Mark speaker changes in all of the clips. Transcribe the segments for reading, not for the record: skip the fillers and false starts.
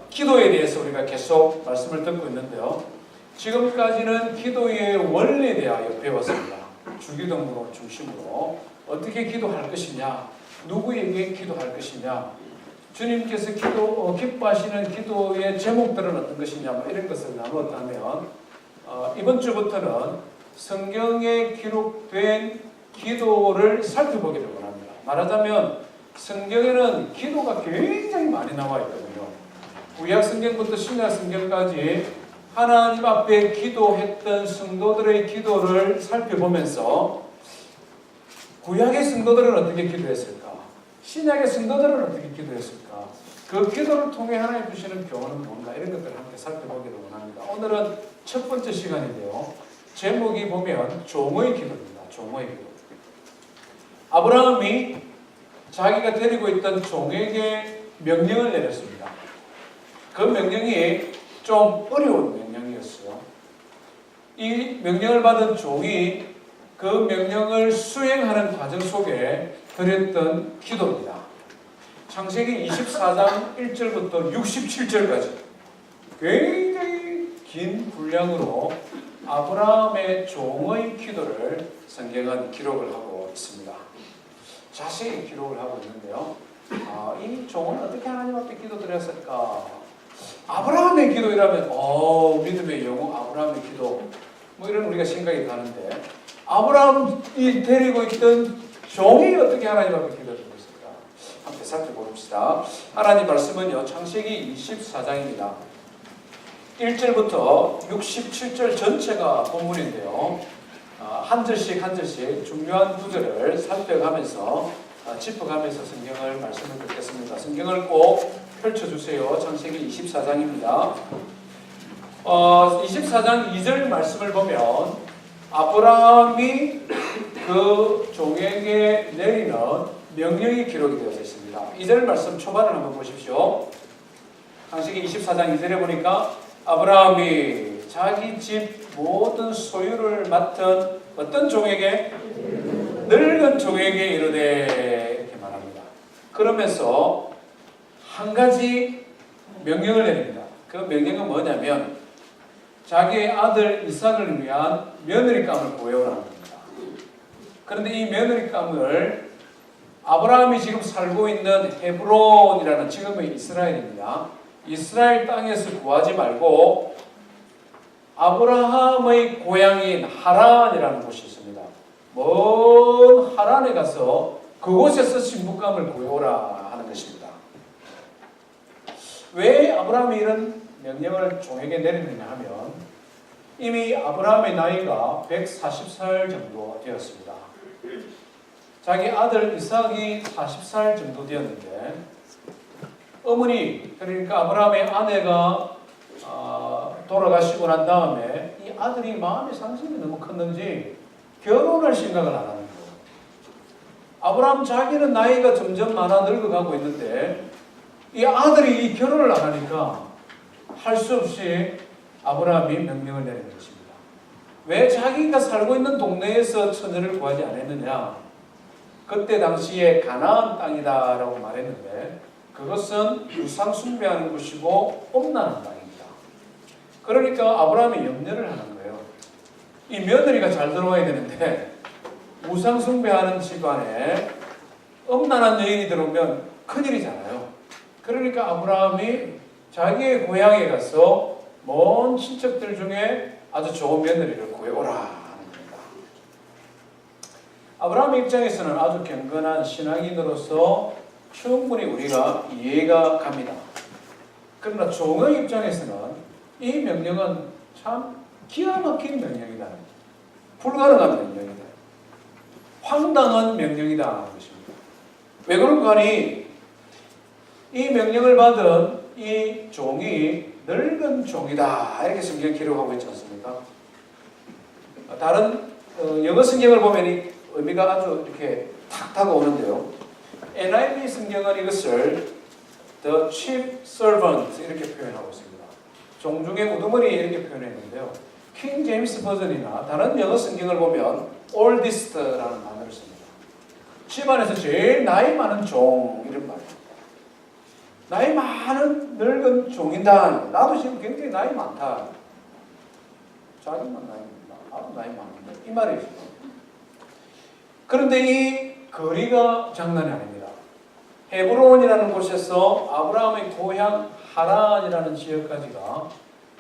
Speaker 1: 기도에 대해서 우리가 계속 말씀을 듣고 있는데요. 지금까지는 기도의 원리에 대하여 배웠습니다. 주기도문을 중심으로 어떻게 기도할 것이냐, 누구에게 기도할 것이냐, 주님께서 기뻐하시는 기도의 제목들은 어떤 것이냐, 뭐 이런 것을 나누었다면, 이번 주부터는 성경에 기록된 기도를 살펴보기를 원합니다. 말하자면 성경에는 기도가 굉장히 많이 나와 있거든요. 구약 성경부터 신약 성경까지 하나님 앞에 기도했던 성도들의 기도를 살펴보면서 구약의 성도들은 어떻게 기도했을까? 신약의 성도들은 어떻게 기도했을까? 그 기도를 통해 하나님 주시는 교훈은 뭔가? 이런 것들을 함께 살펴보기를 원합니다. 오늘은 첫 번째 시간인데요. 제목이 보면 종의 기도입니다. 종의 기도. 아브라함이 자기가 데리고 있던 종에게 명령을 내렸습니다. 그 명령이 좀 어려운 명령이었어요. 이 명령을 받은 종이 그 명령을 수행하는 과정 속에 드렸던 기도입니다. 창세기 24장 1절부터 67절까지 굉장히 긴 분량으로 아브라함의 종의 기도를 성경은 기록을 하고 있습니다. 자세히 기록을 하고 있는데요. 이 종은 어떻게 하나님 앞에 기도드렸을까? 아브라함의 기도이라면 믿음의 영웅 아브라함의 기도 뭐 이런 우리가 생각이 가는데, 아브라함이 데리고 있던 종이 어떻게 하나님 앞에 기도드렸을까? 함께 살펴봅시다. 하나님 말씀은요, 창세기 24장입니다. 1절부터 67절 전체가 본문인데요. 한 절씩 한 절씩 중요한 구절을 살펴가면서 짚어가면서 성경을 말씀을 듣겠습니다. 성경을 꼭 펼쳐주세요. 창세기 24장입니다. 24장 2절 말씀을 보면 아브라함이 그 종에게 내리는 명령이 기록이 되어 있습니다. 2절 말씀 초반을 한번 보십시오. 창세기 24장 2절에 보니까 아브라함이 자기 집 모든 소유를 맡은 어떤 종에게? 늙은 종에게 이르되, 이렇게 말합니다. 그러면서 한 가지 명령을 내립니다. 그 명령은 뭐냐면 자기의 아들 이삭을 위한 며느리감을 구해오라는 겁니다. 그런데 이 며느리감을 아브라함이 지금 살고 있는 헤브론이라는 지금의 이스라엘입니다. 이스라엘 땅에서 구하지 말고 아브라함의 고향인 하란이라는 곳이 있습니다. 먼 하란에 가서 그곳에서 신부감을 구해오라 하는 것입니다. 왜 아브라함이 이런 명령을 종에게 내리느냐 하면 이미 아브라함의 나이가 140살 정도 되었습니다. 자기 아들 이삭이 40살 정도 되었는데 어머니, 그러니까 아브라함의 아내가 돌아가시고 난 다음에 이 아들이 마음의 상심이 너무 컸는지 결혼할 생각을 안 하는 거예요. 아브라함 자기는 나이가 점점 많아 늙어가고 있는데 이 아들이 이 결혼을 안 하니까 할 수 없이 아브라함이 명령을 내리는 것입니다. 왜 자기가 살고 있는 동네에서 처녀를 구하지 않았느냐? 그때 당시에 가나안 땅이다라고 말했는데 그것은 우상 숭배하는 곳이고 엄난한 땅입니다. 그러니까 아브라함이 염려를 하는 거예요. 이 며느리가 잘 들어와야 되는데 우상 숭배하는 집안에 엄난한 여인이 들어오면 큰일이잖아요. 그러니까 아브라함이 자기의 고향에 가서 먼 친척들 중에 아주 좋은 며느리를 구해오라 하는 겁니다. 아브라함의 입장에서는 아주 경건한 신앙인으로서 충분히 우리가 이해가 갑니다. 그러나 종의 입장에서는 이 명령은 참 기가 막힌 명령이다. 불가능한 명령이다. 황당한 명령이다 하는 것입니다. 왜 그런가 하니 이 명령을 받은 이 종이 늙은 종이다. 이렇게 성경 기록하고 있지 않습니까? 다른 영어 성경을 보면 이 의미가 아주 이렇게 탁 다가오는데요. NIV 성경은 이것을 The Chief Servant 이렇게 표현하고 있습니다. 종중의 우두머리 이렇게 표현했는데요. 킹 제임스 버전이나 다른 영어 성경을 보면 oldest라는 단어를 씁니다. 집안에서 제일 나이 많은 종 이런 말입니다. 나이 많은 늙은 종인다. 나도 지금 굉장히 나이 많다. 자기만 나이 많다. 나도 나이 많은데. 이 말이에요. 그런데 이 거리가 장난이 아닙니다. 헤브론이라는 곳에서 아브라함의 고향 하란이라는 지역까지가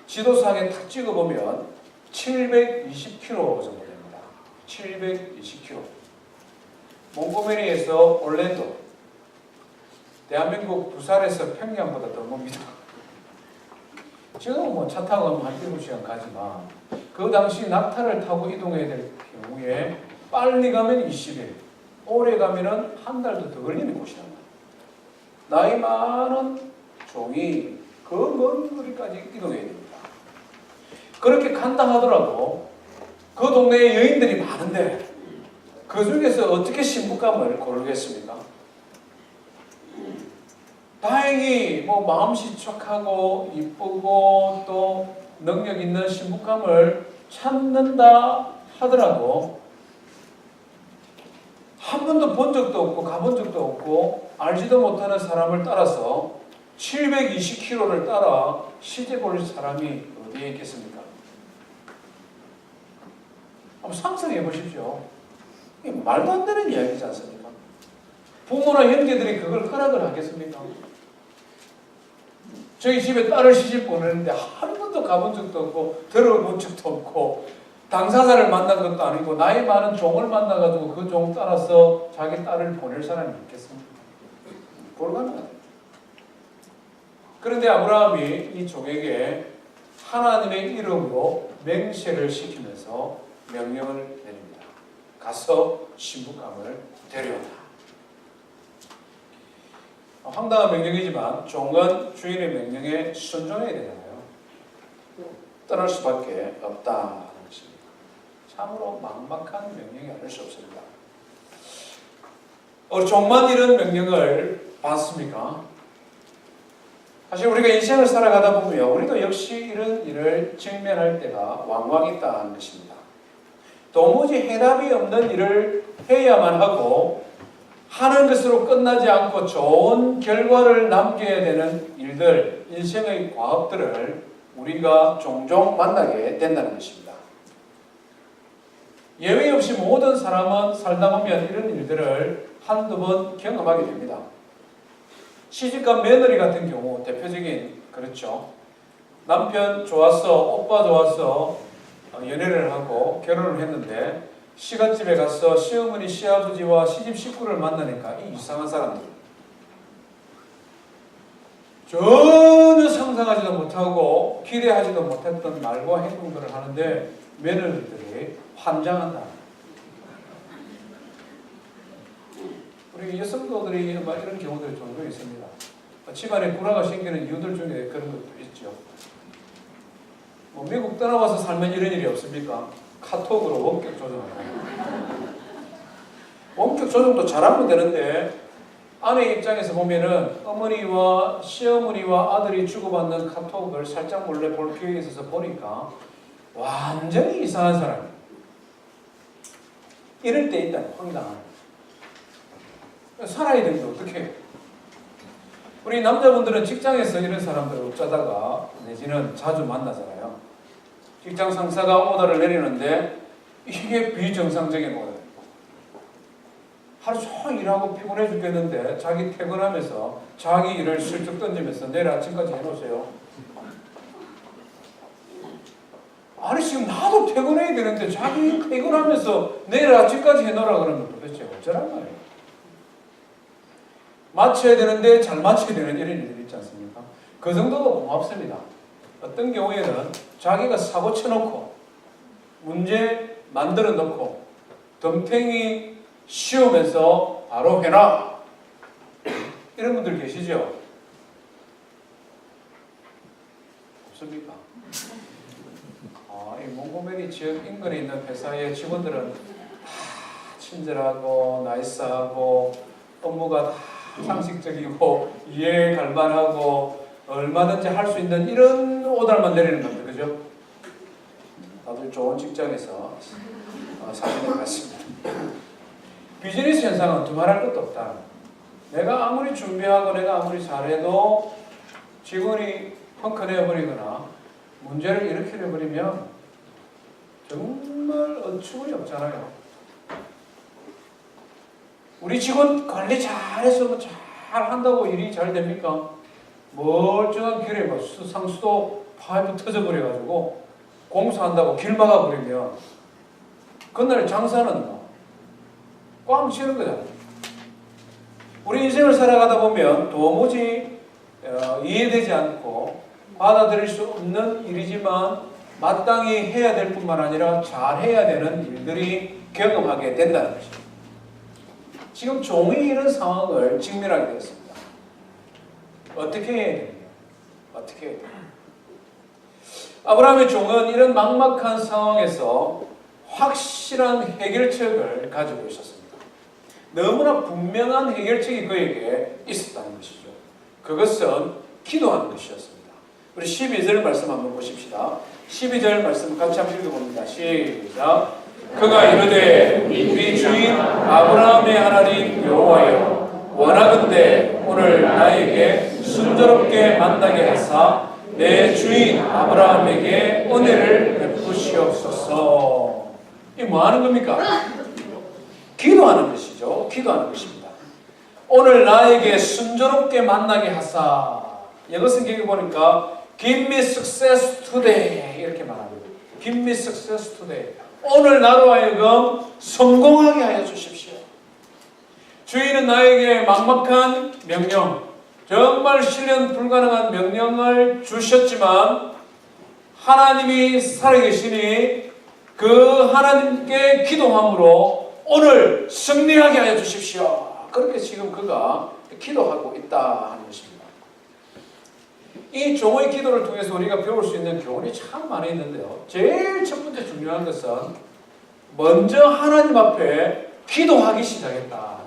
Speaker 1: 지도상에 탁 찍어보면 720km 정도 됩니다. 720km. 몽고메리에서 올랜도, 대한민국 부산에서 평양보다 더 멉니다. 지금은 뭐 차 타고 한 7시간 가지만 그 당시 낙타를 타고 이동해야 될 경우에 빨리 가면 20일, 오래 가면은 한 달도 더 걸리는 곳이란다. 나이 많은 종이 그 먼 거리까지 이동해야 됩니다. 그렇게 간다 하더라도 그 동네에 여인들이 많은데 그 중에서 어떻게 신부감을 고르겠습니까? 다행히 뭐 마음씨 착하고 이쁘고 또 능력 있는 신부감을 찾는다 하더라도 한 번도 본 적도 없고 가본 적도 없고 알지도 못하는 사람을 따라서 720km를 따라 시집 올 사람이 어디에 있겠습니까? 한번 상상해 보십시오. 이게 말도 안 되는 이야기지 않습니까? 부모나 형제들이 그걸 허락을 하겠습니까? 저희 집에 딸을 시집 보내는데 한 번도 가본 적도 없고 들어본 적도 없고 당사자를 만난 것도 아니고 나이 많은 종을 만나가지고 그 종 따라서 자기 딸을 보낼 사람이 있겠습니까? 불가능하다. 그런데 아브라함이 이 종에게 하나님의 이름으로 맹세를 시키면서 명령을 내립니다. 가서 신부감을 데려오라. 황당한 명령이지만 종은 주인의 명령에 순종해야 되잖아요. 떠날 수밖에 없다는 것입니다. 참으로 막막한 명령이 아닐 수 없습니다. 종만 이런 명령을 받습니까? 사실 우리가 인생을 살아가다 보면 우리도 역시 이런 일을 직면할 때가 왕왕 있다는 것입니다. 도무지 해답이 없는 일을 해야만 하고 하는 것으로 끝나지 않고 좋은 결과를 남겨야 되는 일들, 인생의 과업들을 우리가 종종 만나게 된다는 것입니다. 예외 없이 모든 사람은 살다 보면 이런 일들을 한두 번 경험하게 됩니다. 시집간 며느리 같은 경우 대표적인 그렇죠. 남편 좋았어, 오빠 좋았어 연애를 하고 결혼을 했는데 시갓집에 가서 시어머니, 시아버지와 시집 식구를 만나니까 이 이상한 사람들 전혀 상상하지도 못하고 기대하지도 못했던 말과 행동들을 하는데 며느리들이 환장한다. 우리 여성도들이 이런 경우들이 종종 있습니다. 집안에 불화가 생기는 이유들 중에 그런 것도 있죠. 미국 떠나와서 살면 이런 일이 없습니까? 카톡으로 원격 조정하고. 원격 조정도 잘하면 되는데 아내 입장에서 보면은 어머니와 시어머니와 아들이 주고받는 카톡을 살짝 몰래 볼 기회가 있어서 보니까 완전히 이상한 사람이에요. 이럴 때 일단 황당한. 살아야 되는데 어떻게 해요? 우리 남자분들은 직장에서 이런 사람들을 어쩌다가 내지는 자주 만나잖아요. 직장 상사가 오더를 내리는데 이게 비정상적인 오더. 하루 종일 일하고 피곤해 죽겠는데 자기 퇴근하면서 자기 일을 슬쩍 던지면서 내일 아침까지 해놓으세요. 아니 지금 나도 퇴근해야 되는데 자기 퇴근하면서 내일 아침까지 해놓으라 그러면 도대체 어쩌란 말이에요. 맞춰야 되는데 잘 맞춰야 되는 이런 일들이 있지 않습니까? 그 정도도 고맙습니다. 어떤 경우에는 자기가 사고 쳐놓고 문제 만들어 놓고 덤탱이 씌우면서 바로 해놔. 이런 분들 계시죠? 없습니까? 이 몽고메리 지역 인근에 있는 회사의 직원들은 다 친절하고 나이스하고 업무가 다 상식적이고 이해에 갈만하고 얼마든지 할 수 있는 이런 오달만 내리는 겁니다. 그죠? 다들 좋은 직장에서 사시는 것 같습니다. 비즈니스 현상은 두말할 것도 없다. 내가 아무리 준비하고 내가 아무리 잘해도 직원이 펑크내버리거나 문제를 일으켜버리면 정말 어처구니 없잖아요. 우리 직원 관리 잘해서 잘한다고 일이 잘 됩니까? 멀쩡한 길에 뭐 상수도 파이프 터져버려가지고 공사한다고 길 막아버리면 그날 장사는 꽝 치는 거잖아요. 우리 인생을 살아가다 보면 도무지 이해되지 않고 받아들일 수 없는 일이지만 마땅히 해야 될 뿐만 아니라 잘해야 되는 일들이 경험하게 된다는 것입니다. 지금 종이 이런 상황을 직면하게 되었습니다. 어떻게 해야 됩니까? 어떻게 해야 됩니까? 아브라함의 종은 이런 막막한 상황에서 확실한 해결책을 가지고 있었습니다. 너무나 분명한 해결책이 그에게 있었다는 것이죠. 그것은 기도하는 것이었습니다. 우리 12절 말씀 한번 보십시다. 12절 말씀 같이 한번 읽어봅니다. 시작. 그가 이르되 우리 주인 아브라함의 하나님 여호와여, 원하건대 오늘 나에게 순조롭게 만나게 하사 내 주인 아브라함에게 은혜를 베푸시옵소서. 이 뭐 하는 겁니까? 기도하는 것이죠. 기도하는 것입니다. 오늘 나에게 순조롭게 만나게 하사. 영어 성경에 보니까 Give me success today 이렇게 말합니다. Give me success today. 오늘 나로 하여금 성공하게 하여 주십시오. 주인은 나에게 막막한 명령, 정말 실현 불가능한 명령을 주셨지만 하나님이 살아계시니 그 하나님께 기도함으로 오늘 승리하게 하여 주십시오. 그렇게 지금 그가 기도하고 있다 하는 것입니다. 이 종의 기도를 통해서 우리가 배울 수 있는 교훈이 참 많이 있는데요. 제일 첫 번째 중요한 것은 먼저 하나님 앞에 기도하기 시작했다.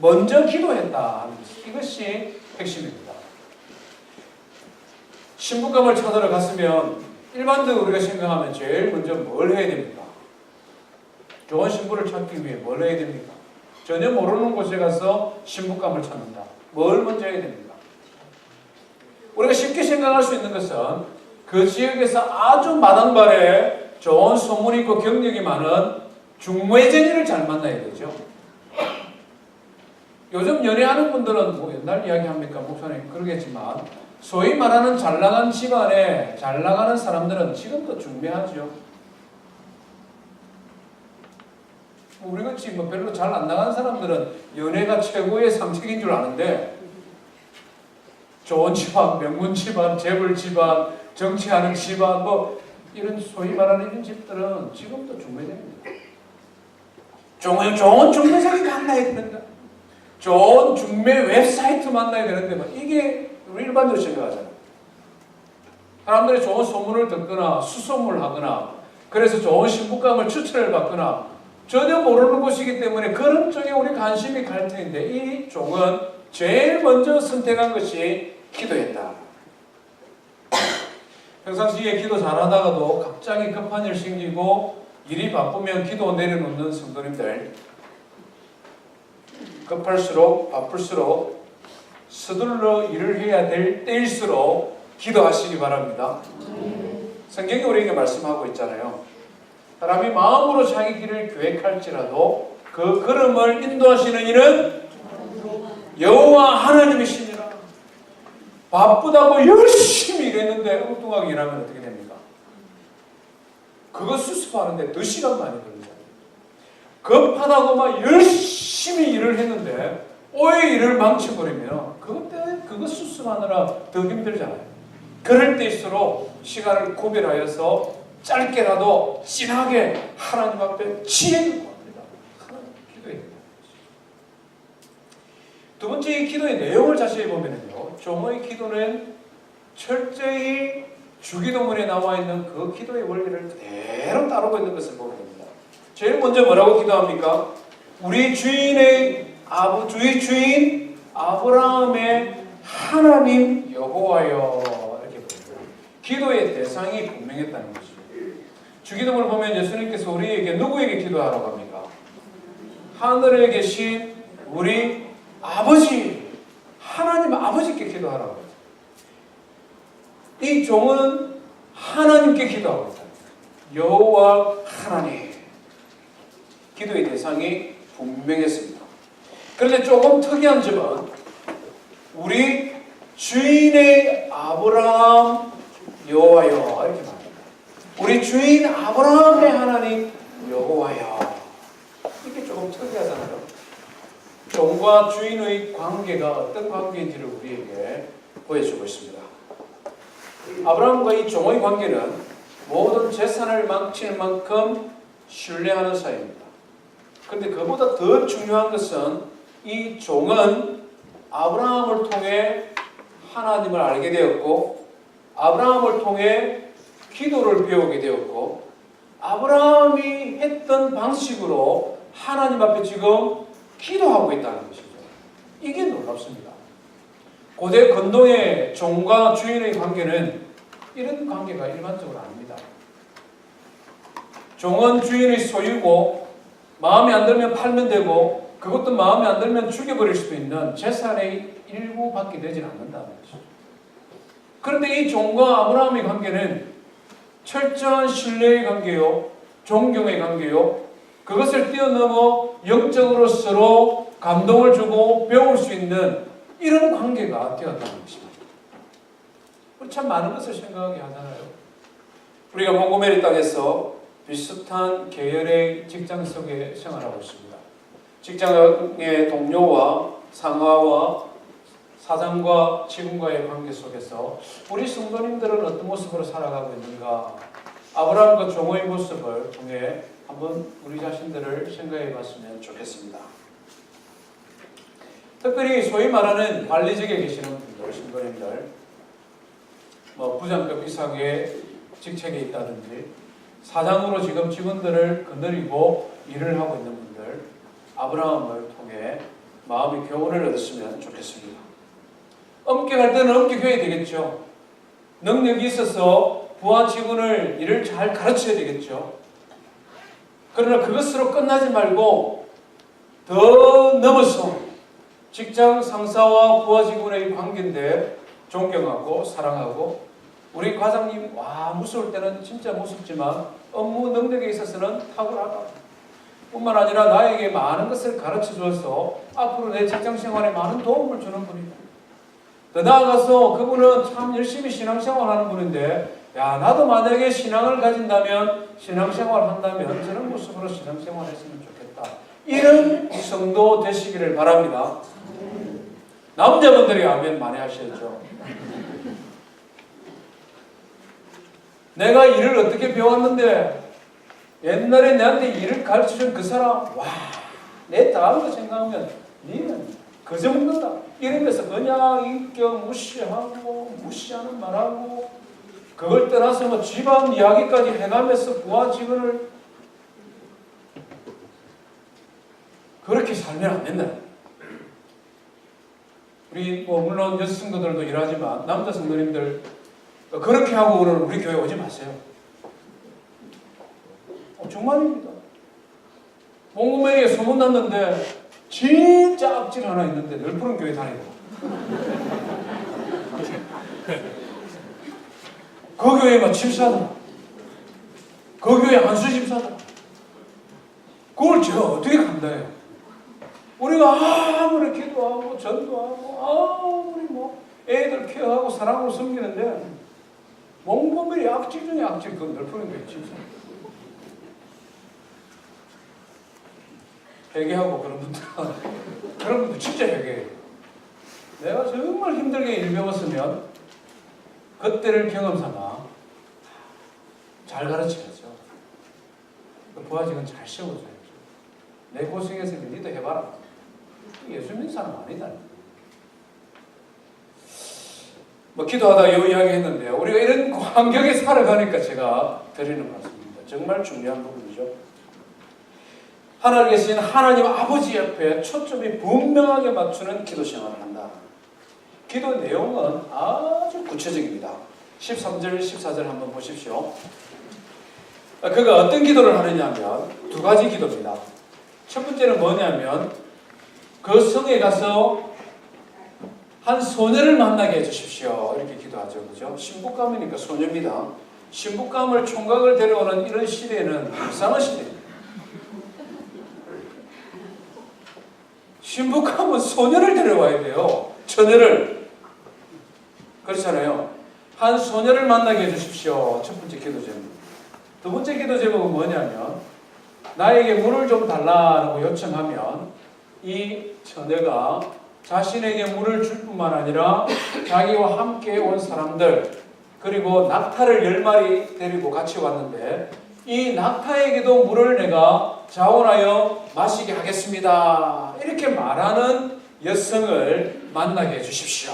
Speaker 1: 먼저 기도했다. 이것이 핵심입니다. 신부감을 찾으러 갔으면 일반적으로 우리가 생각하면 제일 먼저 뭘 해야 됩니까? 좋은 신부를 찾기 위해 뭘 해야 됩니까? 전혀 모르는 곳에 가서 신부감을 찾는다. 뭘 먼저 해야 됩니까? 우리가 쉽게 생각할 수 있는 것은 그 지역에서 아주 마당발에 좋은 소문이 있고 경력이 많은 중매쟁이를 잘 만나야 되죠. 요즘 연애하는 분들은 뭐 옛날 이야기 합니까? 목사님 그러겠지만 소위 말하는 잘나간 집안에 잘나가는 사람들은 지금도 중매하죠. 우리같이 뭐 별로 잘 안 나가는 사람들은 연애가 최고의 상책인 줄 아는데 좋은 집안, 명문 집안, 재벌 집안, 정치하는 집안 뭐 이런 소위 말하는 이런 집들은 지금도 중매쟁입니다. 좋은 중매쟁이 만나야 된다. 좋은 중매 웹사이트 만나야 되는데 뭐 이게 우리 일반적으로 생각하잖아요. 사람들이 좋은 소문을 듣거나 수소문을 하거나 그래서 좋은 신부감을 추천을 받거나 전혀 모르는 곳이기 때문에 그런 쪽에 우리 관심이 갈 텐데 이 종은 제일 먼저 선택한 것이 기도했다. 평상시에 기도 잘하다가도 갑자기 급한 일 생기고 일이 바쁘면 기도 내려놓는 성도님들 급할수록 바쁠수록 서둘러 일을 해야 될 때일수록 기도하시기 바랍니다. 성경이 우리에게 말씀하고 있잖아요. 사람이 마음으로 자기 길을 계획할지라도 그 걸음을 인도하시는 이는 여호와 하나님이시니라. 바쁘다고 열심히 일했는데 엉뚱하게 일하면 어떻게 됩니까? 그거 수습하는데 2시간 많이 걸리잖아요. 급하다고 막 열심히 일을 했는데 오해 일을 망쳐버리면 그거 수습하느라 더 힘들잖아요. 그럴 때일수록 시간을 구별하여서 짧게라도 진하게 하나님 앞에 치는 겁니다. 하나님 기도해야 됩니다. 두 번째 이 기도의 내용을 자세히 보면요, 종의 기도는 철저히 주기도문에 나와 있는 그 기도의 원리를 그대로 따르고 있는 것을 보게 됩니다. 제일 먼저 뭐라고 기도합니까? 우리 주인의 주인 아브라함의 하나님 여호와여 이렇게 보입니다. 기도의 대상이 분명했다는 것이죠. 주기도문을 보면 예수님께서 우리에게 누구에게 기도하라고 합니까? 하늘에 계신 우리 아버지, 하나님 아버지께 기도하라고 했어요. 이 종은 하나님께 기도하고 있다. 여호와 하나님. 기도의 대상이 분명했습니다. 그런데 조금 특이한 점은 우리 주인의 아브라함 여호와여 이렇게 말합니다. 우리 주인 아브라함의 하나님 여호와여. 이게 조금 특이하잖아요. 종과 주인의 관계가 어떤 관계인지를 우리에게 보여주고 있습니다. 아브라함과 이 종의 관계는 모든 재산을 망칠 만큼 신뢰하는 사이입니다. 그런데 그보다 더 중요한 것은 이 종은 아브라함을 통해 하나님을 알게 되었고 아브라함을 통해 기도를 배우게 되었고 아브라함이 했던 방식으로 하나님 앞에 지금 기도하고 있다는 것이죠. 이게 놀랍습니다. 고대 근동의 종과 주인의 관계는 이런 관계가 일반적으로 아닙니다. 종은 주인의 소유고 마음에 안 들면 팔면 되고 그것도 마음에 안 들면 죽여버릴 수도 있는 재산의 일부밖에 되지 않는다는 것이죠. 그런데 이 종과 아브라함의 관계는 철저한 신뢰의 관계요, 존경의 관계요, 그것을 뛰어넘어 영적으로 서로 감동을 주고 배울 수 있는 이런 관계가 되었다는 것입니다. 우리 참 많은 것을 생각하게 하잖아요. 우리가 몽고메리 땅에서 비슷한 계열의 직장 속에 생활하고 있습니다. 직장의 동료와 상하와 사장과 직원과의 관계 속에서 우리 성도님들은 어떤 모습으로 살아가고 있는가? 아브라함과 종의 모습을 통해 한번 우리 자신들을 생각해 봤으면 좋겠습니다. 특별히 소위 말하는 관리직에 계시는 분들, 성도님들, 부장급 이상의 직책에 있다든지 사장으로 지금 직원들을 거느리고 일을 하고 있는 분들, 아브라함을 통해 마음의 교훈을 얻었으면 좋겠습니다. 엄격할 때는 엄격해야 되겠죠. 능력이 있어서 부하 직원을 일을 잘 가르쳐야 되겠죠. 그러나 그것으로 끝나지 말고 더 넘어서 직장 상사와 부하 직원의 관계인데 존경하고 사랑하고 우리 과장님 무서울 때는 진짜 무섭지만 업무 능력에 있어서는 탁월하다. 뿐만 아니라 나에게 많은 것을 가르쳐 줘서 앞으로 내 직장 생활에 많은 도움을 주는 분이다. 더 나아가서 그분은 참 열심히 신앙생활하는 분인데 나도 만약에 신앙을 가진다면 신앙생활 한다면 저런 모습으로 신앙생활 했으면 좋겠다. 이런 성도 되시기를 바랍니다. 남자분들이 아멘 많이 하셔야죠. 내가 일을 어떻게 배웠는데 옛날에 나한테 일을 가르쳐준 그 사람 내 다른 거 생각하면 니는 거저먹는다 이러면서 그냥 인격 무시하고 무시하는 말하고 그걸 떠나서 집안 이야기까지 해가면서 부하 직원을 그렇게 살면 안 된다. 우리 물론 여성 성도들도 일하지만 남자 성도님들 그렇게 하고 오늘 우리 교회 오지 마세요. 정말입니다. 몽고메리에 소문났는데 진짜 악질 하나 있는데 늘 푸른 교회 다니고 그 교회만 집사다. 그 교회 한수 집사다. 그걸 제가 어떻게 감당해요? 우리가 아무리 기도하고 전도하고 아무리 애들 케어하고 사랑으로 섬기는데 몽고메리 악질 중에 악질 그건 늘 푸른 교회 집사. 회개하고 그런 분들 진짜 회개해요. 내가 정말 힘들게 일 배웠으면 그때를 경험삼아 잘 가르쳐야죠. 부하직은 잘 세워줘야죠. 내 고생했으면 니도 해봐라. 예수 믿는 사람 아니다. 기도하다 이 이야기 했는데 우리가 이런 환경에 살아가니까 제가 드리는 말씀입니다. 정말 중요한 부분이죠. 하늘에 계신 하나님 아버지 옆에 초점이 분명하게 맞추는 기도 생활을 한다. 기도 내용은 아주 구체적입니다. 13절, 14절 한번 보십시오. 그가 어떤 기도를 하느냐 하면 두 가지 기도입니다. 첫 번째는 뭐냐면 그 성에 가서 한 소녀를 만나게 해주십시오. 이렇게 기도하죠. 그죠? 신부감이니까 소녀입니다. 신부감을 총각을 데려오는 이런 시대는 불쌍한 시대입니다. 신부감은 소녀를 데려와야 돼요. 처녀를. 그렇잖아요. 한 소녀를 만나게 해주십시오. 첫 번째 기도 제목. 두 번째 기도 제목은 뭐냐면 나에게 물을 좀 달라고 요청하면 이 처녀가 자신에게 물을 줄 뿐만 아니라 자기와 함께 온 사람들 그리고 낙타를 10마리 데리고 같이 왔는데 이 낙타에게도 물을 내가 자원하여 마시게 하겠습니다. 이렇게 말하는 여성을 만나게 해주십시오.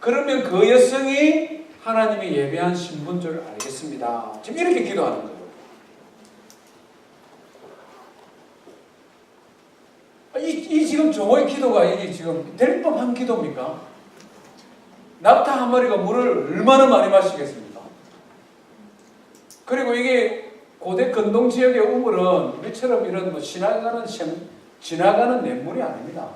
Speaker 1: 그러면 그 여성이 하나님이 예배한 신부인 줄 알겠습니다. 지금 이렇게 기도하는 거예요. 이 지금 종의 기도가 이게 지금 될 법한 기도입니까? 낙타 한 마리가 물을 얼마나 많이 마시겠습니까? 그리고 이게 고대 근동 지역의 우물은 우리처럼 이런 뭐 지나가는 냇물이 아닙니다.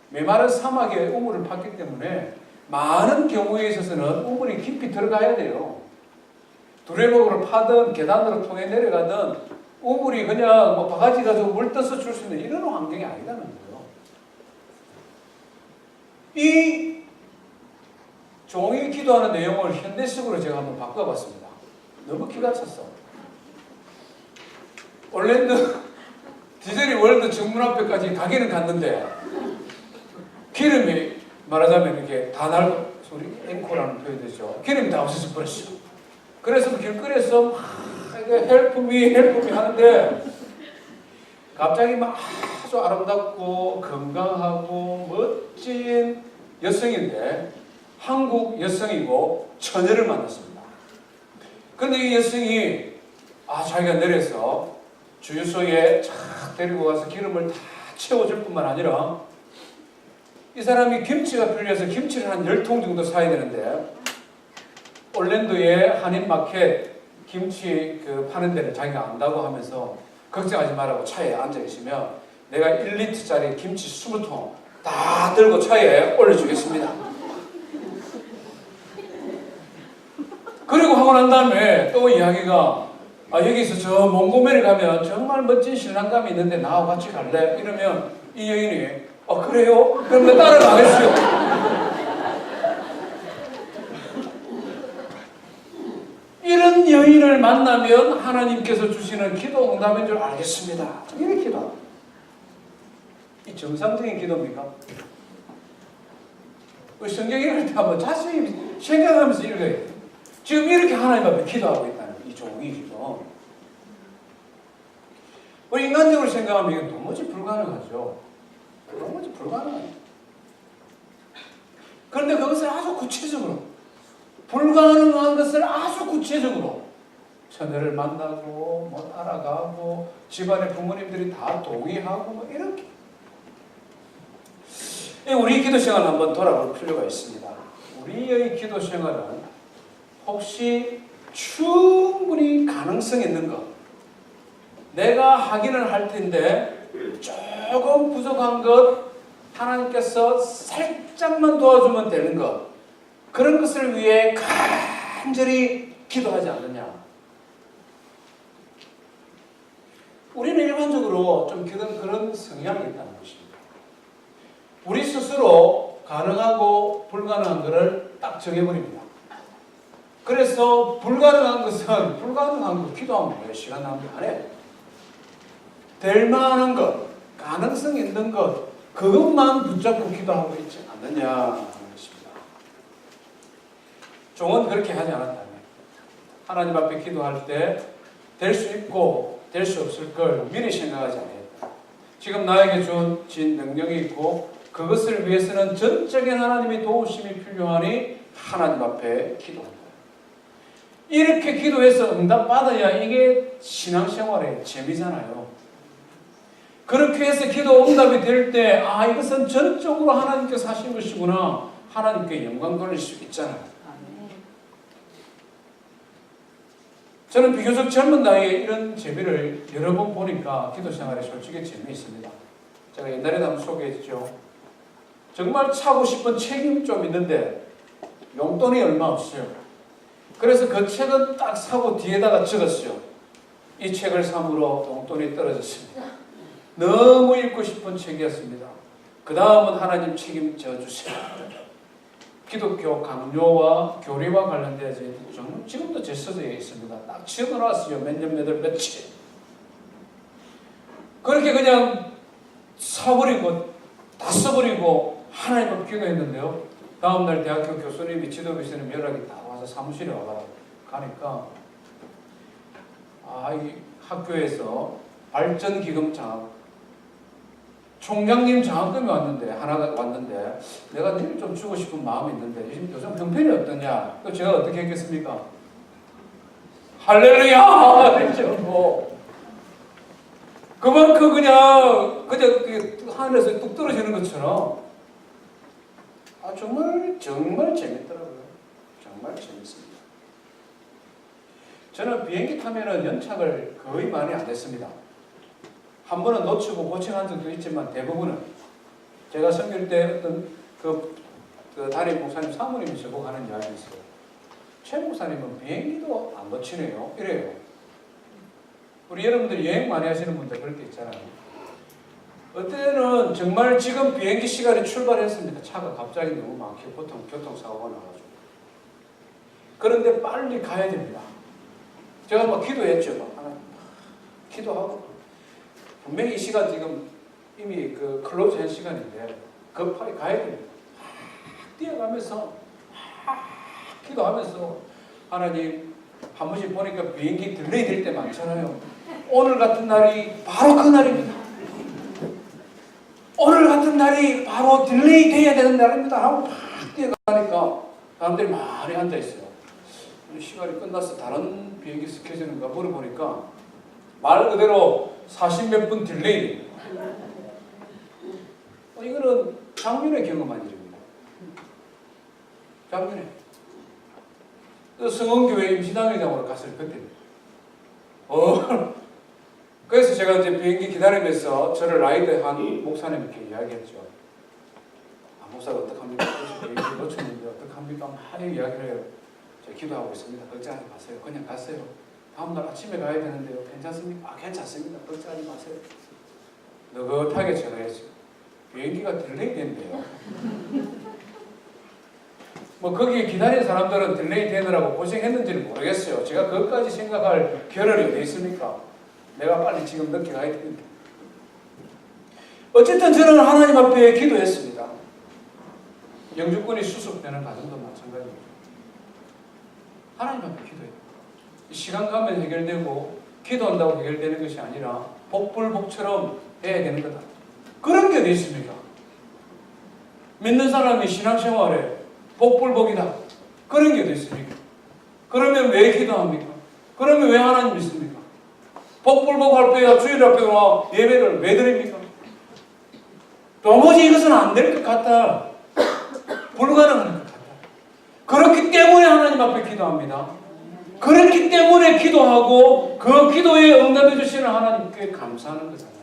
Speaker 1: 메마른 사막에 우물을 팠기 때문에 많은 경우에 있어서는 우물이 깊이 들어가야 돼요. 두레목으로 파든 계단으로 통해 내려가든 우물이 그냥 뭐 바가지 가지고 물 떠서 줄 수 있는 이런 환경이 아니라는 거예요. 이 종이 기도하는 내용을 현대식으로 제가 한번 바꿔봤습니다. 너무 기가 찼어. 올랜드 디즈니 월드 정문 앞에까지 가기는 갔는데 기름이 말하자면 이렇게 다 날고 소리 앵코라는 표현이 되죠. 기름이 다 없어져 버렸어. 그래서 길거리에서 막 헬프미 하는데 갑자기 막 아주 아름답고 건강하고 멋진 여성인데 한국 여성이고 처녀를 만났습니다. 그런데 이 여성이 자기가 내려서 주유소에 쫙 데리고 가서 기름을 다 채워줄 뿐만 아니라 이 사람이 김치가 필요해서 김치를 한 10통 정도 사야 되는데 올랜도의 한인마켓 김치 파는 데는 자기가 안다고 하면서 걱정하지 말라고 차에 앉아 계시면 내가 1리터짜리 김치 20통 다 들고 차에 올려주겠습니다. 그리고 하고 난 다음에 또 이야기가 여기서 저 몽고메리 가면 정말 멋진 신랑감이 있는데 나하고 같이 갈래? 이러면 이 여인이 그래요? 그럼 나 따라가겠어요. 이런 여인을 만나면 하나님께서 주시는 기도 응답인 줄 알겠습니다. 이렇게 기도. 이 정상적인 기도입니까? 성경 읽을 때 한번 자세히 생각하면서 읽어야 돼요. 지금 이렇게 하나님 앞에 기도하고 있다는 이 종이 지금. 우리 인간적으로 생각하면 이건 도무지 불가능하죠. 도무지 불가능해요. 그런데 그것을 아주 구체적으로 불가능한 것을 아주 구체적으로 처녀를 만나고 뭐 따라가고 집안의 부모님들이 다 동의하고 뭐 이렇게 우리 기도 생활을 한번 돌아볼 필요가 있습니다. 우리의 기도 생활은 혹시 충분히 가능성 있는 것 내가 하기는 할 텐데 조금 부족한 것 하나님께서 살짝만 도와주면 되는 것 그런 것을 위해 간절히 기도하지 않느냐. 우리는 일반적으로 좀 그런 성향이 있다는 것입니다. 우리 스스로 가능하고 불가능한 것을 딱 정해버립니다. 그래서 불가능한 것은 불가능한 것 기도하면 왜 시간 낭비 안 해? 될 만한 것, 가능성 있는 것 그것만 붙잡고 기도하고 있지 않느냐. 종은 그렇게 하지 않았다면 하나님 앞에 기도할 때 될 수 있고 될 수 없을 걸 미리 생각하지 않았다. 지금 나에게 준 능력이 있고 그것을 위해서는 전적인 하나님의 도우심이 필요하니 하나님 앞에 기도한다. 이렇게 기도해서 응답받아야 이게 신앙생활의 재미잖아요. 그렇게 해서 기도 응답이 될 때 이것은 전적으로 하나님께서 하신 것이구나. 하나님께 영광 돌릴 수 있잖아요. 저는 비교적 젊은 나이에 이런 재미를 여러 번 보니까 기도 생활에 솔직히 재미있습니다. 제가 옛날에도 한번 소개했죠. 정말 차고 싶은 책이 좀 있는데 용돈이 얼마 없어요. 그래서 그 책은 딱 사고 뒤에다가 적었어요. 이 책을 삼으로 용돈이 떨어졌습니다. 너무 읽고 싶은 책이었습니다. 그 다음은 하나님 책임져 주세요. 기독교 강요와 교리와 관련돼서 정말 지금도 제 서재에 있습니다. 딱 적어놨어요. 몇 년, 몇 월, 며칠. 그렇게 그냥 사버리고 다 써버리고 하나님 앞에 기도했는데요. 다음날 대학교 교수님이 지도 교수님 연락이 다 와서 사무실에 가니까 이 학교에서 발전기금 장학 총장님 장학금이 하나가 왔는데 내가 내일 좀 주고 싶은 마음이 있는데 요즘 형편이 어떠냐? 제가 어떻게 했겠습니까? 할렐루야! 그랬죠. 그만큼 그냥 하늘에서 뚝 떨어지는 것처럼 정말 재밌더라고요. 정말 재밌습니다. 저는 비행기 타면은 연착을 거의 많이 안 했습니다. 한 번은 놓치고 고생한 적도 있지만 대부분은 제가 섬길 때 어떤 그 담임 목사님 사모님이 저보고 하는 이야기 있어요. 최 목사님은 비행기도 안 놓치네요. 이래요. 우리 여러분들이 여행 많이 하시는 분들 그렇게 있잖아요. 어때는 정말 지금 비행기 시간이 출발했습니다. 차가 갑자기 너무 많게 교통사고가 나가지고. 그런데 빨리 가야 됩니다. 제가 막 기도했죠. 기도하고 분명히 이 시간 지금 이미 클로즈 한 시간인데 급하게 가야 됩니다. 뛰어가면서 기도하면서 하나님 한 번씩 보니까 비행기 딜레이 될 때 많잖아요. 오늘 같은 날이 바로 그 날입니다. 오늘 같은 날이 바로 딜레이 돼야 되는 날입니다. 하고 팍 뛰어가니까 사람들이 많이 앉아있어요. 시간이 끝나서 다른 비행기 스케줄인가 물어보니까 말 그대로 40몇 분 딜레이. 이거는 작년에 경험한 일입니다. 작년에. 성원교회 임시당회장으로 갔을 그때입니다. 그래서 제가 이제 비행기 기다리면서 저를 라이드한 목사님께 이야기했죠. 목사가 어떡합니까? 비행기 놓쳤는데 어떡합니까? 막 이야기를 해요. 제가 기도하고 있습니다. 걱정하지 마세요. 그냥 갔어요. 다음날 아침에 가야 되는데요. 괜찮습니까? 괜찮습니다. 걱정하지 마세요. 느긋하게 전화했어요. 비행기가 딜레이 된대요. 거기에 기다린 사람들은 딜레이 되느라고 고생했는지는 모르겠어요. 제가 그것까지 생각할 겨를이 어디 있습니까? 내가 빨리 지금 늦게 가야 됩니다. 어쨌든 저는 하나님 앞에 기도했습니다. 영주권이 수습되는 과정도 마찬가지입니다. 하나님 앞에 기도해요. 시간 가면 해결되고 기도한다고 해결되는 것이 아니라 복불복처럼 해야 되는 거다. 그런 게 어디 있습니까? 믿는 사람이 신앙생활에 복불복이다. 그런 게 어디 있습니까? 그러면 왜 기도합니까? 그러면 왜 하나님 믿습니까? 복불복 할 때야 주일 앞에 와 예배를 왜 드립니까? 도무지 이것은 안 될 것 같다. 불가능한 것 같다. 그렇기 때문에 하나님 앞에 기도합니다. 그렇기 때문에 기도하고 그 기도에 응답해 주시는 하나님께 감사하는 거잖아요.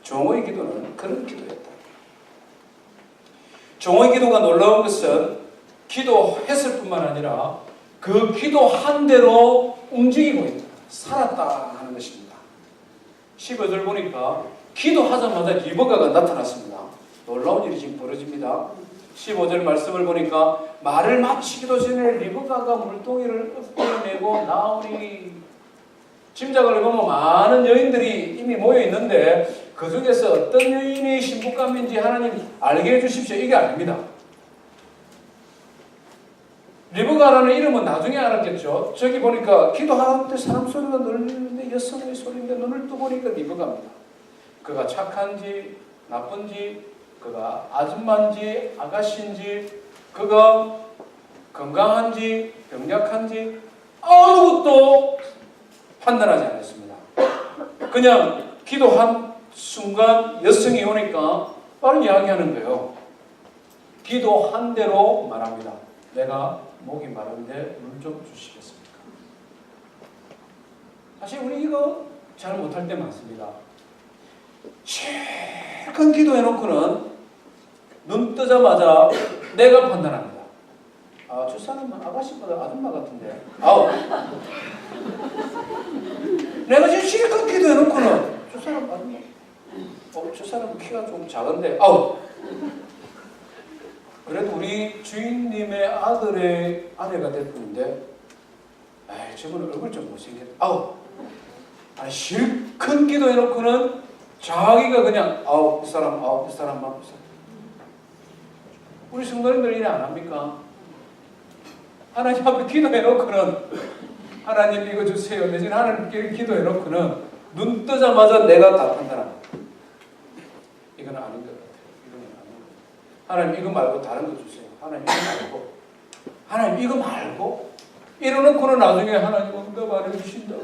Speaker 1: 종의 기도는 그런 기도였다. 종의 기도가 놀라운 것은 기도했을 뿐만 아니라 그 기도한 대로 움직이고 있다. 살았다 하는 것입니다. 15절 보니까 기도하자마자 리버가가 나타났습니다. 놀라운 일이 지금 벌어집니다. 15절 말씀을 보니까 말을 마치기도 전에 리브가가 물동이를 엎어내고 나오니. 짐작을 해보면 많은 여인들이 이미 모여 있는데 그 중에서 어떤 여인이 신부감인지 하나님 알게 해주십시오. 이게 아닙니다. 리브가라는 이름은 나중에 알았겠죠. 저기 보니까 기도하는데 사람 소리가 들리는데 여성의 소리인데 눈을 뜨고 보니까 리브가입니다. 그가 착한지 나쁜지, 그가 아줌마인지 아가씨인지, 그가 건강한지 병약한지 아무것도 판단하지 않았습니다. 그냥 기도한 순간 여성이 오니까 바로 이야기하는 거예요. 기도한 대로 말합니다. 내가 목이 마른데 물 좀 주시겠습니까? 사실 우리 이거 잘 못할 때 많습니다. 실컷 기도해놓고는 눈 뜨자마자 내가 판단합니다. 아, 저 사람은 아가씨보다 아줌마 같은데. 아우. 내가 지금 실컷 기도해놓고는 저 사람 아줌마. 저 사람 키가 좀 작은데. 아우. 그래도 우리 주인님의 아들의 아내가 될 뿐인데, 에이, 저분 얼굴 좀 못생겼다. 아우. 아니, 실컷 기도해놓고는 자기가 그냥, 아우, 이 사람, 아우, 이 사람, 아우, 이 사람. 우리 성도님들 이래 안 합니까? 하나님 앞에 기도해놓고는, 하나님 이거 주세요. 내지는 하나님께 기도해놓고는, 눈 뜨자마자 내가 다 판단합니다. 이건 아닌 것 같아요. 이건 아닌 것 같아요. 하나님 이거 말고 다른 거 주세요. 하나님 이거 말고. 하나님 이거 말고. 이러놓고는 나중에 하나님 응답 안 해주신다고.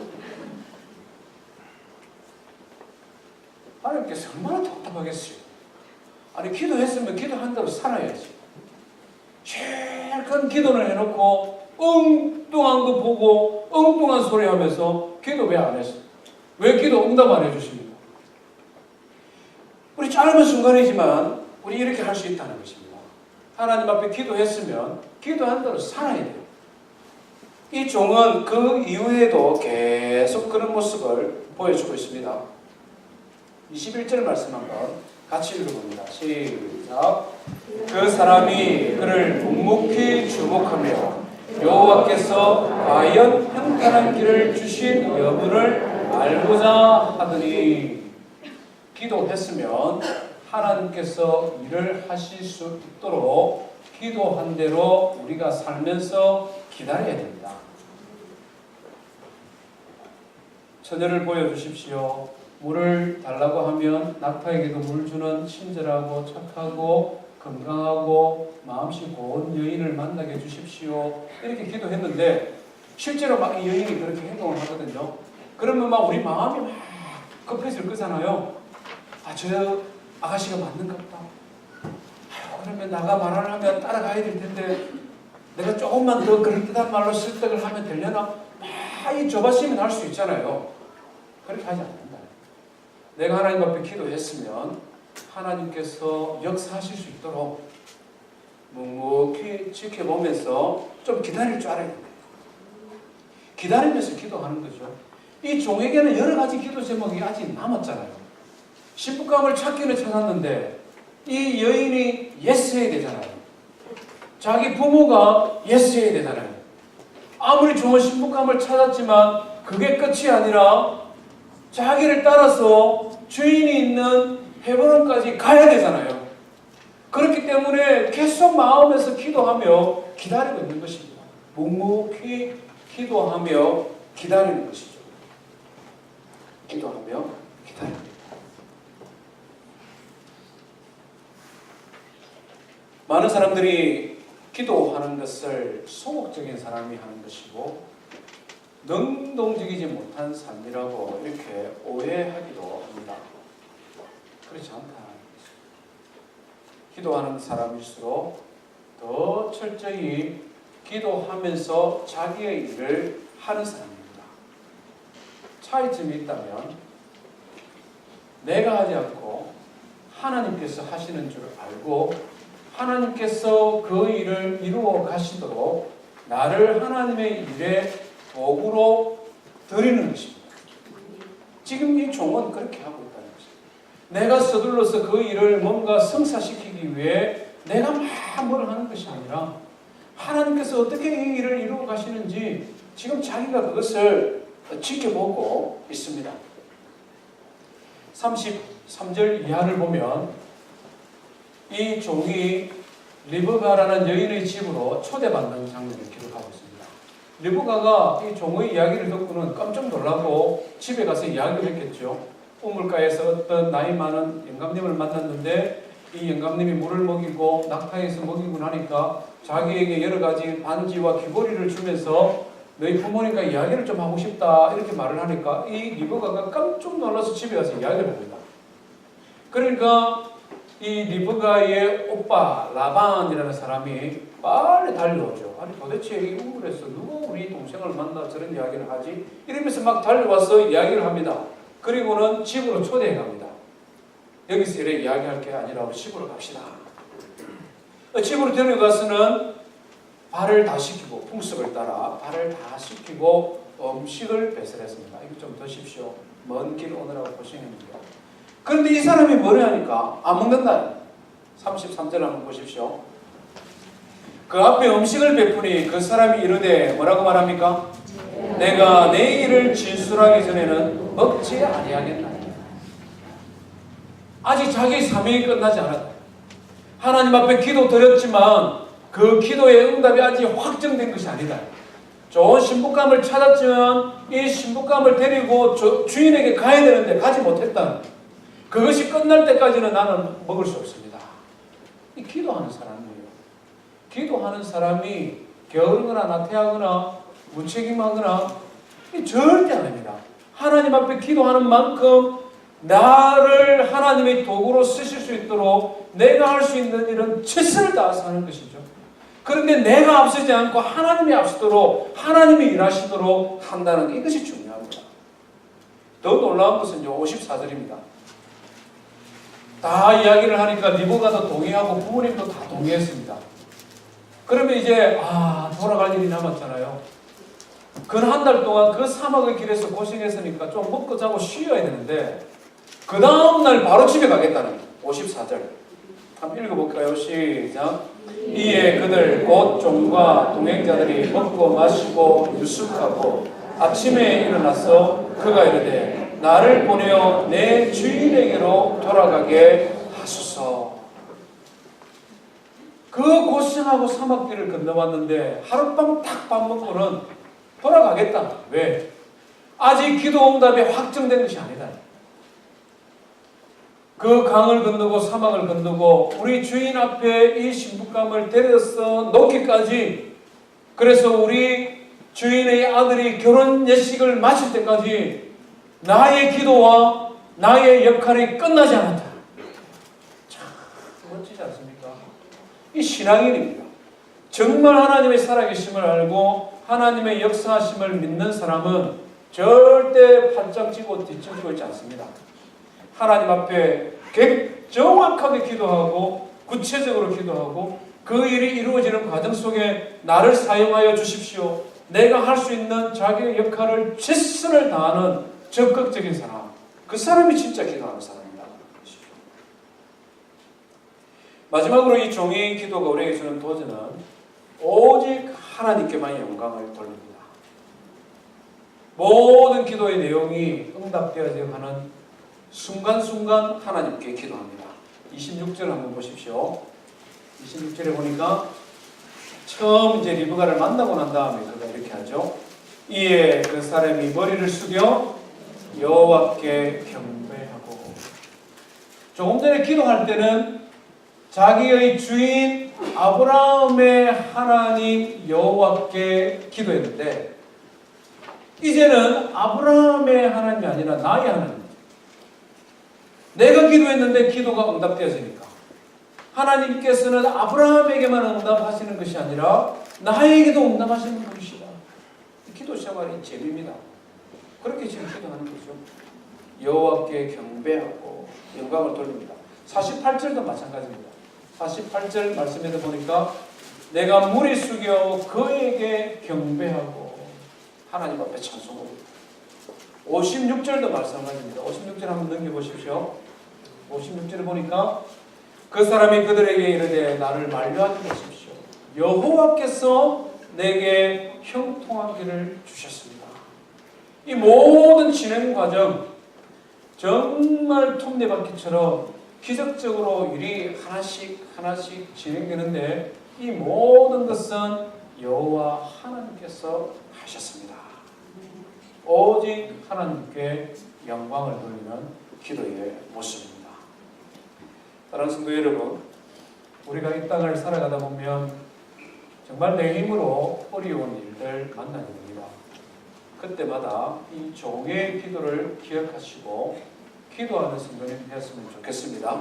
Speaker 1: 하나님께서 얼마나 답답하겠어요. 아니, 기도했으면 기도한 대로 살아야지. 실컷 기도를 해놓고 엉뚱한 거 보고 엉뚱한 소리 하면서 기도 왜 안 했어? 왜 기도 응답 안 해주십니까? 우리 짧은 순간이지만 우리 이렇게 할 수 있다는 것입니다. 하나님 앞에 기도했으면 기도한 대로 살아야 돼요. 이 종은 그 이후에도 계속 그런 모습을 보여주고 있습니다. 21절 말씀 한번 같이 읽어봅니다. 시작. 그 사람이 그를 묵묵히 주목하며 여호와께서 과연 평탄한 길을 주신 여부를 알고자 하더니, 기도했으면 하나님께서 일을 하실 수 있도록 기도한 대로 우리가 살면서 기다려야 됩니다. 처녀를 보여주십시오. 물을 달라고 하면 낙타에게도 물 주는 친절하고 착하고 건강하고 마음씨 고운 여인을 만나게 해주십시오. 이렇게 기도했는데 실제로 막 이 여인이 그렇게 행동을 하거든요. 그러면 막 우리 마음이 막 급해질 거잖아요. 아, 저 아가씨가 맞는갑다. 그러면 나가 말을 하면 따라가야 될 텐데 내가 조금만 더 그럴듯한 말로 설득을 하면 되려나? 막 이 조바심이 날 수 있잖아요. 그렇게 하지 않는다. 내가 하나님 앞에 기도했으면 하나님께서 역사하실 수 있도록 묵묵히 지켜보면서 좀 기다릴 줄 알아야 됩니다. 기다리면서 기도하는 거죠. 이 종에게는 여러 가지 기도 제목이 아직 남았잖아요. 신부감을 찾기는 찾았는데 이 여인이 예스 해야 되잖아요. 자기 부모가 예스 해야 되잖아요. 아무리 좋은 신부감을 찾았지만 그게 끝이 아니라 자기를 따라서 주인이 있는 헤브론까지 가야 되잖아요. 그렇기 때문에 계속 마음에서 기도하며 기다리고 있는 것입니다. 묵묵히 기도하며 기다리는 것이죠. 기도하며 기다립니다. 많은 사람들이 기도하는 것을 소극적인 사람이 하는 것이고 능동적이지 못한 삶이라고 이렇게 오해하기도 합니다. 그렇지 않다. 기도하는 사람일수록 더 철저히 기도하면서 자기의 일을 하는 사람입니다. 차이점이 있다면 내가 하지 않고 하나님께서 하시는 줄 알고 하나님께서 그 일을 이루어 가시도록 나를 하나님의 일에 도구로 드리는 것입니다. 지금 이 종은 그렇게 하고 있다는 것입니다. 내가 서둘러서 그 일을 뭔가 성사시키기 위해 내가 막 뭘 하는 것이 아니라 하나님께서 어떻게 이 일을 이루어 가시는지 지금 자기가 그것을 지켜보고 있습니다. 33절 이하를 보면 이 종이 리브가라는 여인의 집으로 초대받는 장면을 기록하고 있습니다. 리브가가 이 종의 이야기를 듣고는 깜짝 놀라고 집에 가서 이야기를 했겠죠. 우물가에서 어떤 나이 많은 영감님을 만났는데 이 영감님이 물을 먹이고 낙타에서 먹이고 나니까 자기에게 여러 가지 반지와 귀걸이를 주면서 너희 부모님과 이야기를 좀 하고 싶다 이렇게 말을 하니까 이 리브가가 깜짝 놀라서 집에 가서 이야기를 합니다. 그러니까 이 리브가의 오빠 라반이라는 사람이 빨리 달려오죠. 아니 도대체 이 우물에서 누가 우리 동생을 만나 저런 이야기를 하지? 이러면서 막 달려와서 이야기를 합니다. 그리고는 집으로 초대해 갑니다. 여기서 이렇게 이야기할 게 아니라 우리 집으로 갑시다. 집으로 데려가서는 발을 다 씻기고, 풍습을 따라 발을 다 씻기고 음식을 배설했습니다. 이거 좀 드십시오. 먼 길 오느라고 고생했는데요. 그런데 이 사람이 뭐를 하니까 안 먹는다. 33절 한번 보십시오. 그 앞에 음식을 베푸니 그 사람이 이르되 뭐라고 말합니까? 내가 내 일을 진술하기 전에는 먹지 아니하겠다. 아직 자기 사명이 끝나지 않았다. 하나님 앞에 기도 드렸지만 그 기도의 응답이 아직 확정된 것이 아니다. 좋은 신부감을 찾았지만 이 신부감을 데리고 주인에게 가야 되는데 가지 못했다. 그것이 끝날 때까지는 나는 먹을 수 없습니다. 이 기도하는 사람이에요. 기도하는 사람이 게으르거나 나태하거나 무책임하거나 절대 아닙니다. 하나님 앞에 기도하는 만큼 나를 하나님의 도구로 쓰실 수 있도록 내가 할 수 있는 일은 최선을 다해서 하는 것이죠. 그런데 내가 앞서지 않고 하나님이 앞서도록 하나님이 일하시도록 한다는 게 이것이 중요합니다. 더 놀라운 것은 54절입니다. 다 이야기를 하니까 리브가도 동의하고 부모님도 다 동의했습니다. 그러면 이제 돌아갈 일이 남았잖아요. 그 한 달 동안 그 사막의 길에서 고생했으니까 좀 먹고 자고 쉬어야 되는데 그 다음날 바로 집에 가겠다는 54절 한번 읽어볼까요? 시작. 이에 그들 곧 종과 동행자들이 먹고 마시고 유숙하고 아침에 일어나서 그가 이르되 나를 보내어 내 주인에게로 돌아가게 하소서. 그 고생하고 사막길을 건너왔는데 하룻밤 딱 밥 먹고는 돌아가겠다. 왜? 아직 기도 응답이 확정된 것이 아니다. 그 강을 건너고 사막을 건너고 우리 주인 앞에 이 신부감을 데려서 놓기까지, 그래서 우리 주인의 아들이 결혼 예식을 마칠 때까지 나의 기도와 나의 역할이 끝나지 않았다. 참 멋지지 않습니까? 이 신앙인입니다. 정말 하나님의 살아계심을 알고 하나님의 역사하심을 믿는 사람은 절대 팔짱 찌고 뒷짐 지고 있지 않습니다. 하나님 앞에 정확하게 기도하고 구체적으로 기도하고 그 일이 이루어지는 과정 속에 나를 사용하여 주십시오. 내가 할 수 있는 자기의 역할을 최선을 다하는 적극적인 사람, 그 사람이 진짜 기도하는 사람입니다. 마지막으로 이 종의 기도가 우리에게 주는 도전은 오직 하나님께만 영광을 돌립니다. 모든 기도의 내용이 응답되어야 하는 순간순간 하나님께 기도합니다. 26절 한번 보십시오. 26절에 보니까 처음 이제 리브가를 만나고 난 다음에 그가 이렇게 하죠. 이에 그 사람이 머리를 숙여 여호와께 경배하고. 조금 전에 기도할 때는 자기의 주인 아브라함의 하나님 여호와께 기도했는데 이제는 아브라함의 하나님이 아니라 나의 하나님. 내가 기도했는데 기도가 응답되었으니까 하나님께서는 아브라함에게만 응답하시는 것이 아니라 나에게도 응답하시는 분이시다. 기도 생활이 재미입니다. 그렇게 지금 기도하는 거죠. 여호와께 경배하고 영광을 돌립니다. 48절도 마찬가지입니다. 48절 말씀에도 보니까 내가 무리 숙여 그에게 경배하고 하나님 앞에 찬송하고. 56절도 마찬가지입니다. 56절 한번 넘겨보십시오. 56절을 보니까 그 사람이 그들에게 이르되 나를 만류하지 마십시오. 여호와께서 내게 형통하기를 주셨습니다. 이 모든 진행 과정 정말 톱니바퀴처럼 기적적으로 일이 하나씩 진행되는데 이 모든 것은 여호와 하나님께서 하셨습니다. 오직 하나님께 영광을 돌리는 기도의 모습입니다. 사랑하는 성도 여러분, 우리가 이 땅을 살아가다 보면 정말 내 힘으로 어려운 일들 만나게 됩니다. 그때마다 이 종의 기도를 기억하시고 기도하는 순간이 되었으면 좋겠습니다.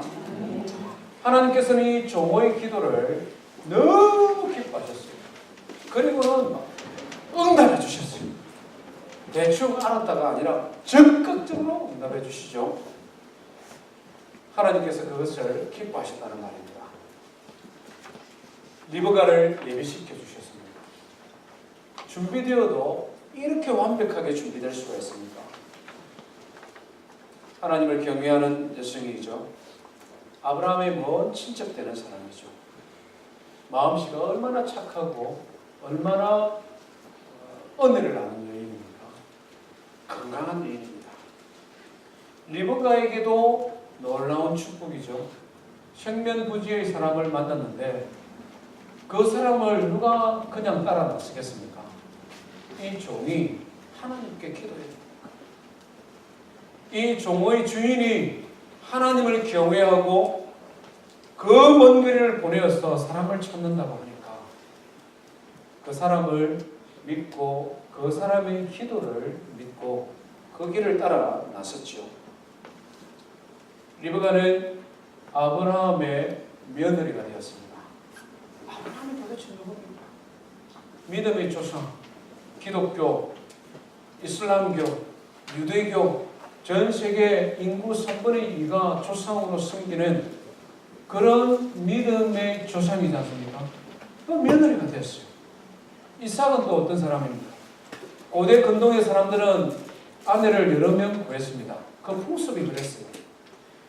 Speaker 1: 하나님께서는 이 종의 기도를 너무 기뻐하셨어요. 그리고는 응답해 주셨어요. 대충 알았다가 아니라 적극적으로 응답해 주시죠. 하나님께서 그것을 기뻐하셨다는 말입니다. 리브가를 예비시켜 주셨습니다. 준비되어도 이렇게 완벽하게 준비될 수가 있습니까? 하나님을 경외하는 여성이죠. 아브라함의 먼 친척되는 사람이죠. 마음씨가 얼마나 착하고 얼마나 은혜를 아는 여인입니까? 건강한 여인입니다. 리브가에게도 놀라운 축복이죠. 생면부지의 사람을 만났는데 그 사람을 누가 그냥 따라 나서겠습니까? 이 종이 하나님께 기도했습니다. 이 종의 주인이 하나님을 경외하고 그 먼 거리를 보내어서 사람을 찾는다고 하니까 그 사람을 믿고 그 사람의 기도를 믿고 그 길을 따라 나섰죠. 리브가는 아브라함의 며느리가 되었습니다. 아브라함이 도대체 누구입니까? 믿음의 조상, 기독교, 이슬람교, 유대교, 전 세계 인구 3분의 2가 조상으로 섬기는 그런 믿음의 조상이지 않습니까? 그 며느리가 되었어요. 이삭은 또 어떤 사람입니까? 고대 근동의 사람들은 아내를 여러 명 구했습니다. 그 풍습이 그랬어요.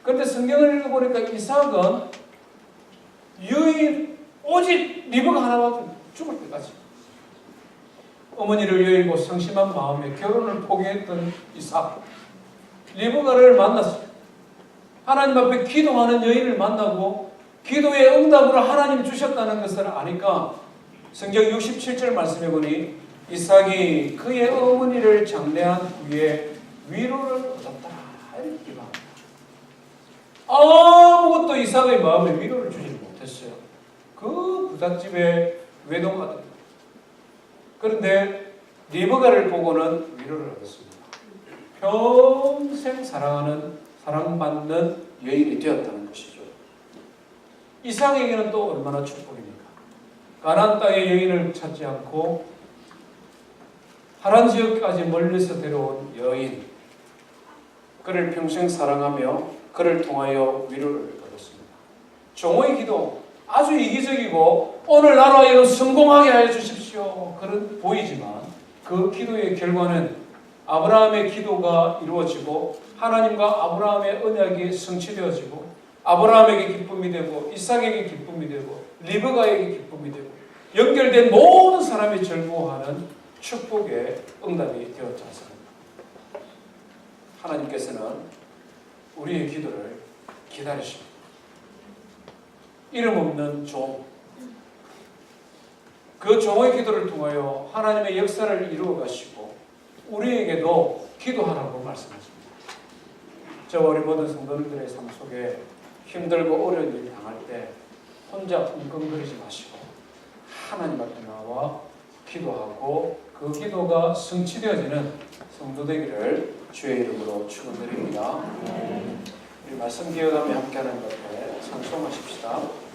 Speaker 1: 그런데 성경을 읽어보니까 이삭은 유일 오직 리브가 하나만 죽을 때까지 어머니를 여의고 성심한 마음에 결혼을 포기했던 이삭, 리브가를 만났어요. 하나님 앞에 기도하는 여인을 만나고 기도의 응답으로 하나님 주셨다는 것을 아니까 성경 67절 말씀해 보니 이삭이 그의 어머니를 장례한 후에 위로를 얻었다. 이렇게 기도합니다. 아무것도 이삭의 마음에 위로를 주지 못했어요. 그 부잣집의 외동아들. 그런데 리브가를 보고는 위로를 얻었습니다. 평생 사랑받는 여인이 되었다는 것이죠. 이삭에게는 또 얼마나 축복입니까? 가나안 땅의 여인을 찾지 않고 하란 지역까지 멀리서 데려온 여인, 그를 평생 사랑하며 그를 통하여 위로를 얻었습니다. 종의 기도 아주 이기적이고 오늘 나로 하여금 성공하게 하여 주십시오. 그런 보이지만 그 기도의 결과는 아브라함의 기도가 이루어지고 하나님과 아브라함의 언약이 성취되어지고 아브라함에게 기쁨이 되고 이삭에게 기쁨이 되고 리브가에게 기쁨이 되고 연결된 모든 사람이 즐거워하는 축복의 응답이 되었지 않습니까? 하나님께서는 우리의 기도를 기다리십니다. 이름 없는 종, 그 종의 기도를 통하여 하나님의 역사를 이루어 가시고 우리에게도 기도하라고 말씀하십니다. 저와 우리 모든 성도님들의 삶 속에 힘들고 어려운 일을 당할 때 혼자 끙끙거리지 마시고 하나님 앞에 나와 기도하고 그 기도가 성취되어지는 성도 되기를 주의 이름으로 축원드립니다. 우리 말씀 기억하며 함께하는 것에 찬송하십시다.